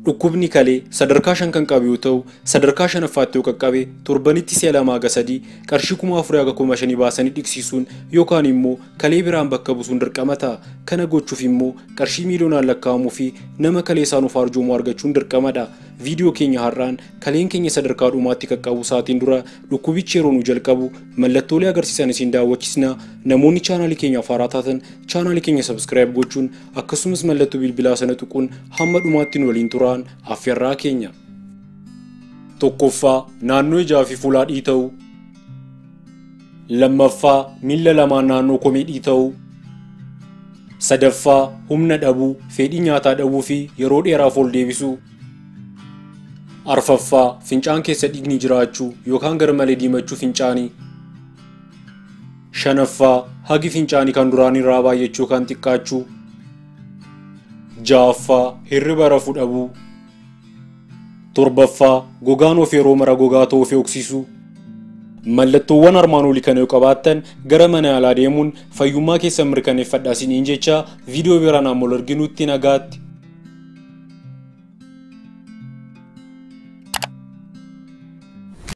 Dhukkubni kalee sadarkaa 5 kan qabu yoo ta'u, sadarkaa 5ffaatti yoo qaqqabe torbanitti si'a 2 haga 3 qarshii 4,000 haga 5,000 baasanii dhiqsiisuun yookaan immoo kalee biraan bakka buusuun dirqama ta'a. Kana gochuuf immoo qarshii miiliyoonaan lakkaa'amuu fi nama kalee isaanuuf arjoomu argachuun dirqamadha. Viidiyoo keenya har'aan kaleen keenya sadarkaa dhumaatti qaqqabu saatiin dura dhukkubichi yeroo nu jalqabu mallattoolee agarsiisan isin daawwachiisna. Namoonni chaanaalii keenyaaf haaraa taatan chaanaalii keenya subscribe gochuun akkasumas mallattoo bilbilaa sana tuquun hamma dhumaatti nu waliin turaan affeerraa keenya. Tokkoffaa naannoo ijaa fi fuulaa dhiita'uu. Lammaffaa miila lamaan naannoo komee dhiita'uu. Sadaffaa humna dhabuu, fedhii nyaataa dhabuu fi yeroo dheeraaf ol deebisuu. Arfaffaa fincaan keessa dhiigni jiraachuu yookaan garmalee diimachuu fincaanii. Shanaffaa hagi fincaanii kan duraan irraa baay'achuu kan xiqqaachuu. Ja'affaa hirriba rafuu dhabuu. Torbaffaa gogaan of yeroo mara gogaa ta'uu fi oksisuu. Mallattoowwan armaan olii kana yoo qabaattan gara mana yaalaa deemuun fayyummaa keessan mirkaneeffadhaa isiniin jecha viidiyoo biraan ammoo arginutti nagaatti.